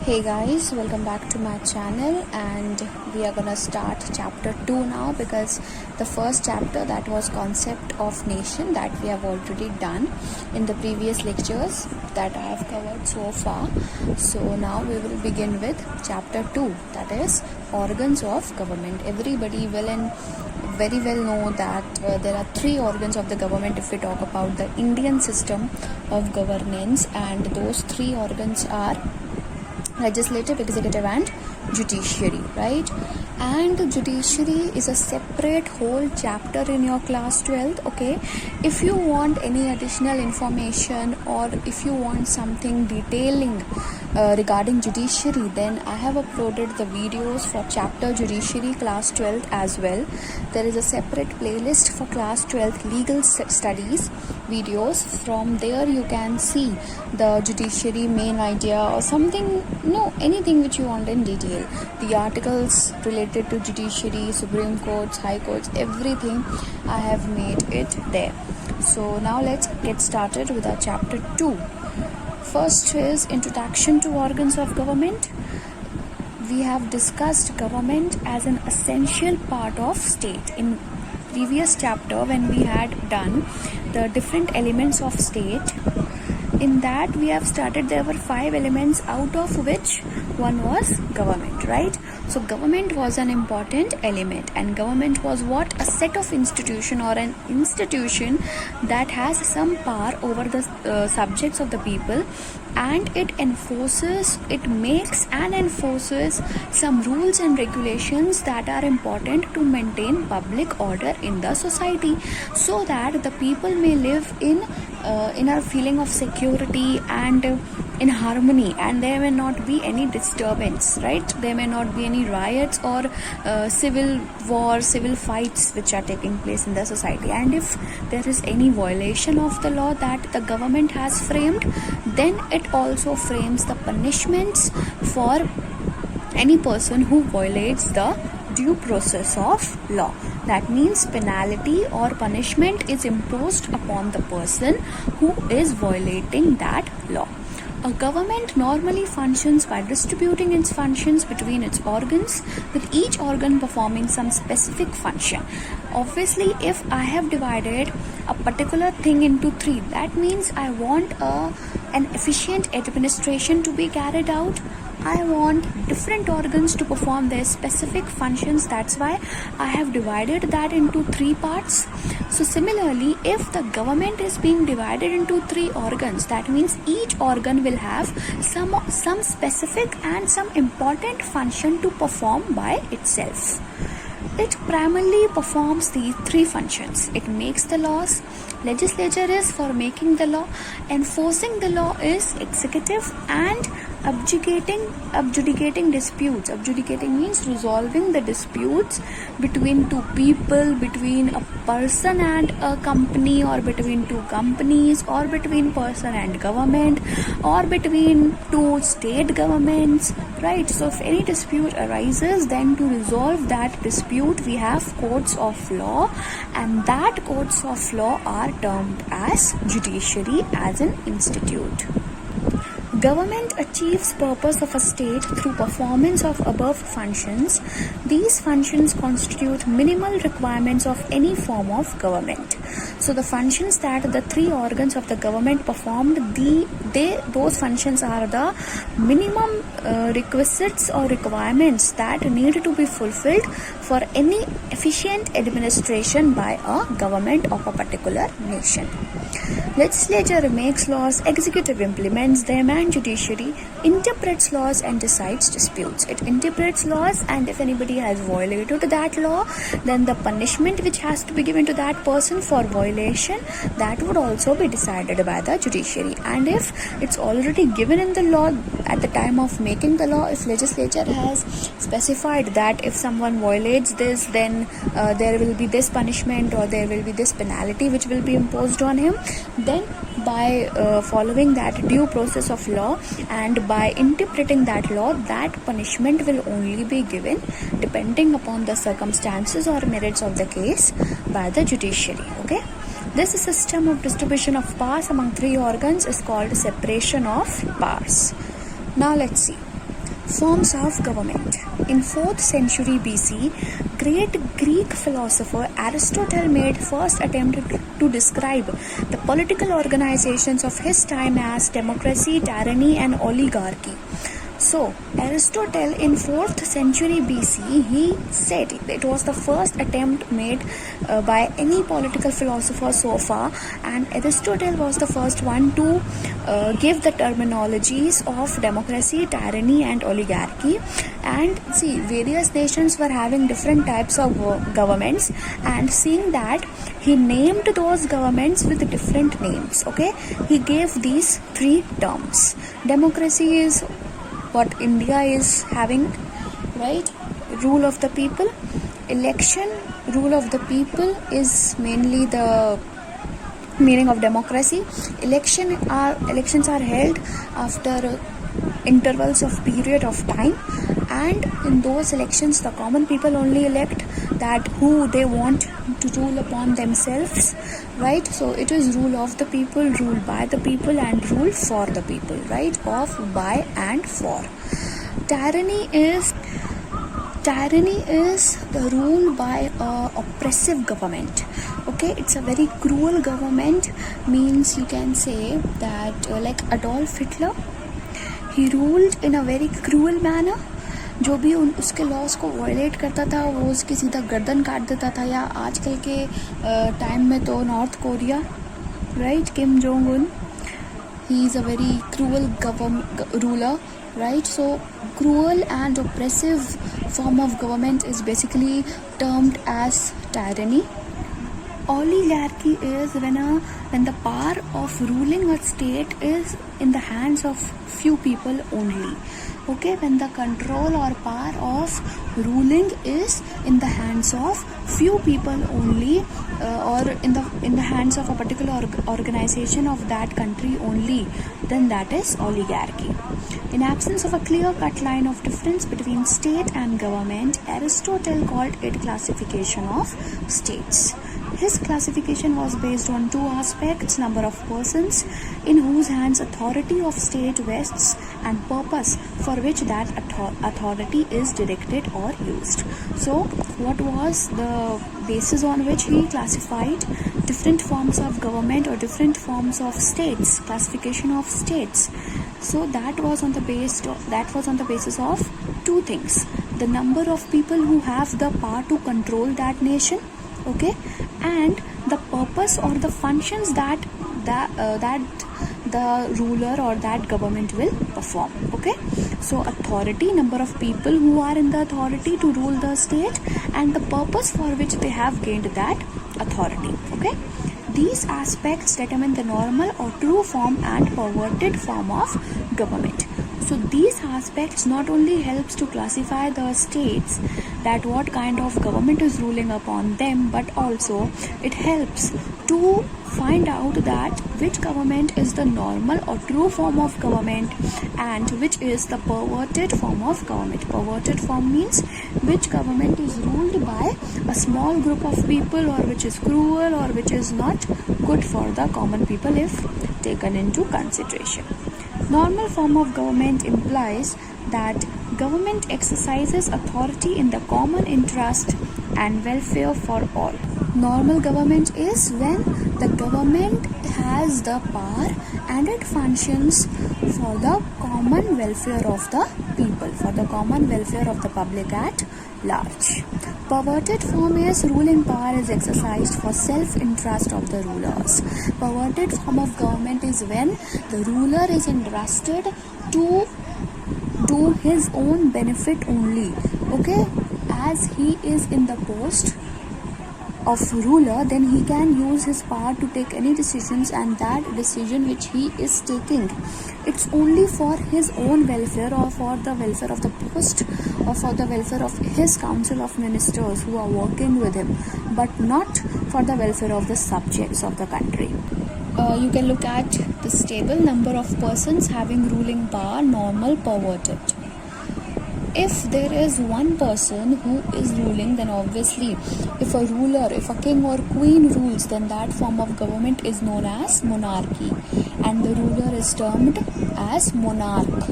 Hey guys, welcome back to my channel, and we are gonna start chapter 2 now, because the first chapter, that was concept of nation, that we have already done in the previous lectures that I have covered so far. So now we will begin with chapter 2, that is organs of government. Everybody will and very well know that there are three organs of the government if we talk about the Indian system of governance, and those three organs are legislative, executive and judiciary, right? And the judiciary is a separate whole chapter in your class 12th. Okay, if you want any additional information or if you want something detailing regarding judiciary, then I have uploaded the videos for chapter judiciary class 12th as well. There is a separate playlist for class 12th legal studies videos. From there you can see the judiciary main idea or something, anything which you want in detail, the articles related to judiciary, Supreme Courts, High Courts, everything I have made it there. So now let's get started with our chapter 2. First is introduction to organs of government. We have discussed government as an essential part of state in previous chapter when we had done the different elements of state. In that we have started, there were 5 elements, out of which one was government, right? So government was an important element, and government was what? A set of institution or an institution that has some power over the subjects of the people, and it makes and enforces some rules and regulations that are important to maintain public order in the society, so that the people may live in a feeling of security and in harmony, and there may not be any disturbance, right? There may not be any riots or civil war, civil fights which are taking place in the society. And if there is any violation of the law that the government has framed, then it also frames the punishments for any person who violates the due process of law. That means penalty or punishment is imposed upon the person who is violating that law. A government normally functions by distributing its functions between its organs, with each organ performing some specific function. Obviously, if I have divided a particular thing into 3, that means I want an efficient administration to be carried out. I want different organs to perform their specific functions. That's why I have divided that into 3 parts. So similarly, if the government is being divided into 3 organs, that means each organ will have some specific and some important function to perform by itself. It primarily performs these 3 functions. It makes the laws. Legislature is for making the law. Enforcing the law is executive, and adjudicating disputes. Adjudicating means resolving the disputes between 2 people, between a person and a company, or between 2 companies, or between person and government, or between 2 state governments, right? So if any dispute arises, then to resolve that dispute we have courts of law, and that courts of law are termed as judiciary as an institute. Government achieves purpose of a state through performance of above functions. These functions constitute minimal requirements of any form of government. So the functions that the 3 organs of the government performed, those functions are the minimum requisites or requirements that need to be fulfilled for any efficient administration by a government of a particular nation. Legislature makes laws, executive implements them, and judiciary interprets laws and decides disputes. It interprets laws, and if anybody has violated that law, then the punishment which has to be given to that person for violation, that would also be decided by the judiciary. And if it's already given in the law at the time of making the law, if legislature has specified that if someone violates this, then there will be this punishment or there will be this penalty which will be imposed on him, then by following that due process of law and by interpreting that law, that punishment will only be given depending upon the circumstances or merits of the case by the judiciary. Okay, this system of distribution of powers among 3 organs is called separation of powers. Now let's see. Forms of government. In 4th century BC, great Greek philosopher Aristotle made first attempt to describe the political organizations of his time as democracy, tyranny and oligarchy. So, Aristotle in 4th century BC, he said it was the first attempt made by any political philosopher so far, and Aristotle was the first one to give the terminologies of democracy, tyranny and oligarchy. And see, various nations were having different types of governments, and seeing that, he named those governments with different names. Okay, he gave these three terms. Democracy is what India is having, right? Rule of the people. Election, rule of the people is mainly the meaning of democracy. Elections are held after intervals of period of time, and in those elections the common people only elect that who they want to rule upon themselves, right? So it is rule of the people, rule by the people and rule for the people, right? Of, by and for. Tyranny is the rule by oppressive government. Okay, it's a very cruel government. Means you can say that like Adolf Hitler, he ruled in a very cruel manner. जो भी उसके loss को violet करता था वो उसकी सीधा गर्दन काट देता था. या आजकल के टाइम में तो north Korea, right, Kim Jong Un, he is a very cruel ruler, right? So cruel and oppressive form of government is basically termed as tyranny. Oligarchy is when the power of ruling a state is in the hands of few people only. Okay, when the control or power of ruling is in the hands of few people only, or in the hands of a particular organization of that country only, then that is oligarchy. In absence of a clear-cut line of difference between state and government, Aristotle called it classification of states. His classification was based on two aspects: number of persons in whose hands authority of state vests and purpose for which that authority is directed or used. So what was the basis on which he classified different forms of government or different forms of states, classification of states? So that was on the basis of two things: the number of people who have the power to control that nation, okay, and the purpose or the functions that the ruler or that government will perform. Okay, so authority, number of people who are in the authority to rule the state, and the purpose for which they have gained that authority. Okay, these aspects determine the normal or true form and perverted form of government. So these aspects not only helps to classify the states, that what kind of government is ruling upon them, but also it helps to find out that which government is the normal or true form of government and which is the perverted form of government. Perverted form means which government is ruled by a small group of people, or which is cruel, or which is not good for the common people if taken into consideration. Normal form of government implies that government exercises authority in the common interest and welfare for all. Normal government is when the government has the power and it functions for the common welfare of the people, for the common welfare of the public at large. Perverted form is ruling power is exercised for self-interest of the rulers. Perverted form of government is when the ruler is entrusted to do his own benefit only. Okay, as he is in the post of ruler, then he can use his power to take any decisions, and that decision which he is taking, it's only for his own welfare or for the welfare of the post or for the welfare of his council of ministers who are working with him, but not for the welfare of the subjects of the country. You can look at this table: number of persons having ruling power, normal, perverted. If there is one person who is ruling, then obviously if a ruler, if a king or queen rules, then that form of government is known as monarchy, and the ruler is termed as monarch.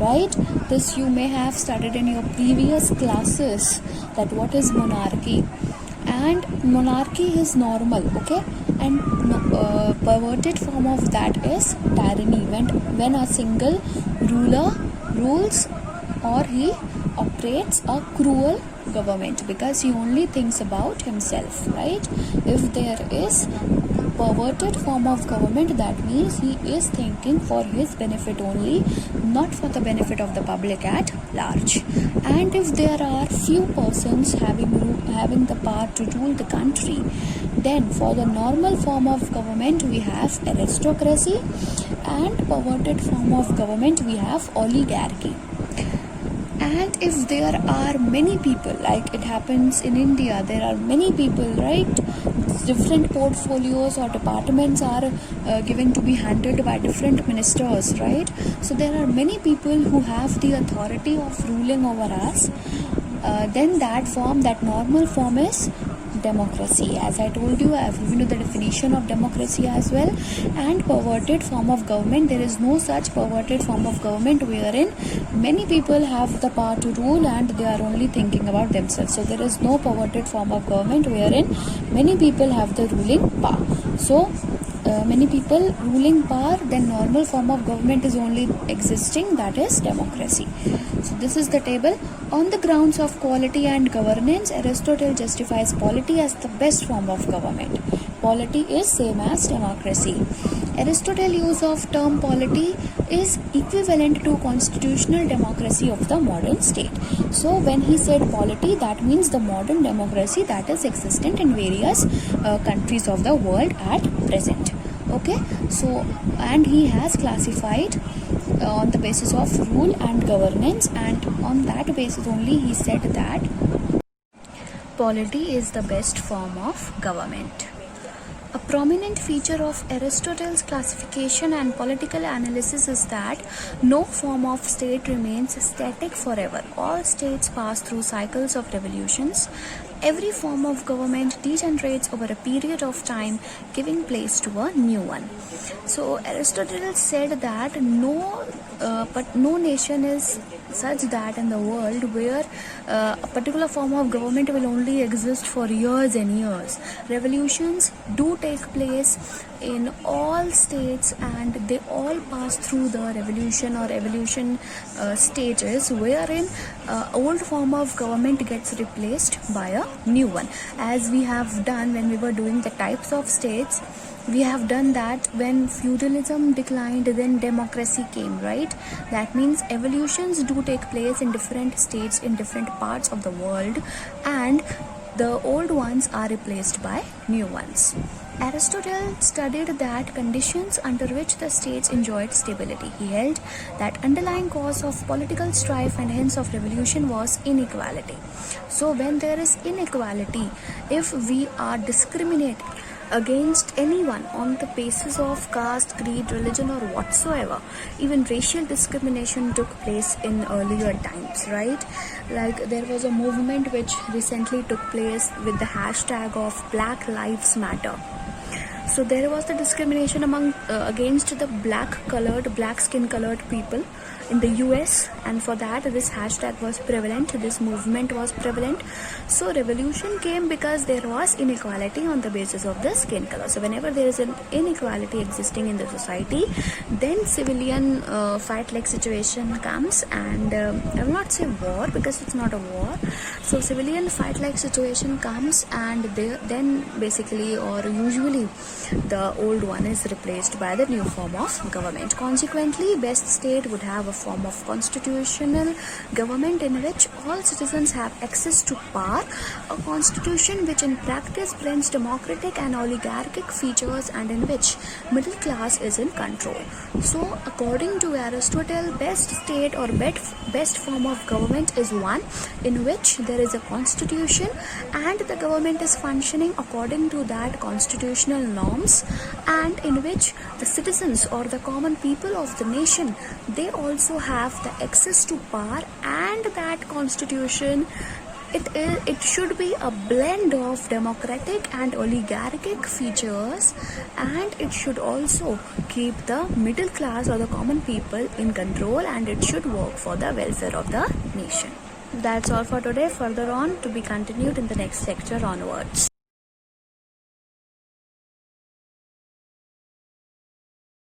right? This you may have studied in your previous classes, that what is monarchy. And monarchy is normal, okay, and perverted form of that is tyranny, when a single ruler rules or he operates a cruel government because he only thinks about himself, right? If there is perverted form of government, that means he is thinking for his benefit only, not for the benefit of the public at large. And if there are few persons having the power to rule the country, then for the normal form of government we have aristocracy, and perverted form of government we have oligarchy. And if there are many people, like it happens in India, there are many people, right? Different portfolios or departments are given to be handled by different ministers, right? So there are many people who have the authority of ruling over us. Then that normal form is democracy. As I told you, I have given you the definition of democracy as well. And perverted form of government, there is no such perverted form of government wherein many people have the power to rule and they are only thinking about themselves. So there is no perverted form of government wherein many people have the ruling power. So many people ruling power, then normal form of government is only existing, that is democracy. So this is the table. On the grounds of quality and governance, Aristotle justifies polity as the best form of government. Polity is same as democracy. Aristotle's use of term polity is equivalent to constitutional democracy of the modern state. So when he said polity, that means the modern democracy that is existent in various countries of the world at present. Okay, so and he has classified on the basis of rule and governance, and on that basis only he said that polity is the best form of government. A prominent feature of Aristotle's classification and political analysis is that no form of state remains static forever. All states pass through cycles of revolutions. Every form of government degenerates over a period of time, giving place to a new one. So Aristotle said that no nation is such that in the world where a particular form of government will only exist for years and years. Revolutions do take place in all states, and they all pass through the revolution or evolution stages, wherein old form of government gets replaced by a new one, as we have done when we were doing the types of states. We have done that when feudalism declined, then democracy came, right? That means evolutions do take place in different states in different parts of the world, and the old ones are replaced by new ones. Aristotle studied that conditions under which the states enjoyed stability. He held that underlying cause of political strife and hence of revolution was inequality. So when there is inequality, if we are discriminating against anyone on the basis of caste, creed, religion or whatsoever, even racial discrimination took place in earlier times, right? Like there was a movement which recently took place with the hashtag of Black Lives Matter. So there was the discrimination against the black skin colored people in the US, and for that this hashtag was prevalent, this movement was prevalent. So revolution came because there was inequality on the basis of the skin color. So whenever there is an inequality existing in the society, then civilian fight like situation comes, and I will not say war because it's not a war. So civilian fight like situation comes, and then basically or usually the old one is replaced by the new form of government. Consequently, best state would have a form of constitutional government in which all citizens have access to power, a constitution which in practice blends democratic and oligarchic features, and in which middle class is in control. So according to Aristotle, best state or best form of government is one in which there is a constitution and the government is functioning according to that constitutional norms, and in which the citizens or the common people of the nation, they also have the access to power, and that constitution it should be a blend of democratic and oligarchic features, and it should also keep the middle class or the common people in control, and it should work for the welfare of the nation. That's all for today. Further on to be continued in the next lecture onwards.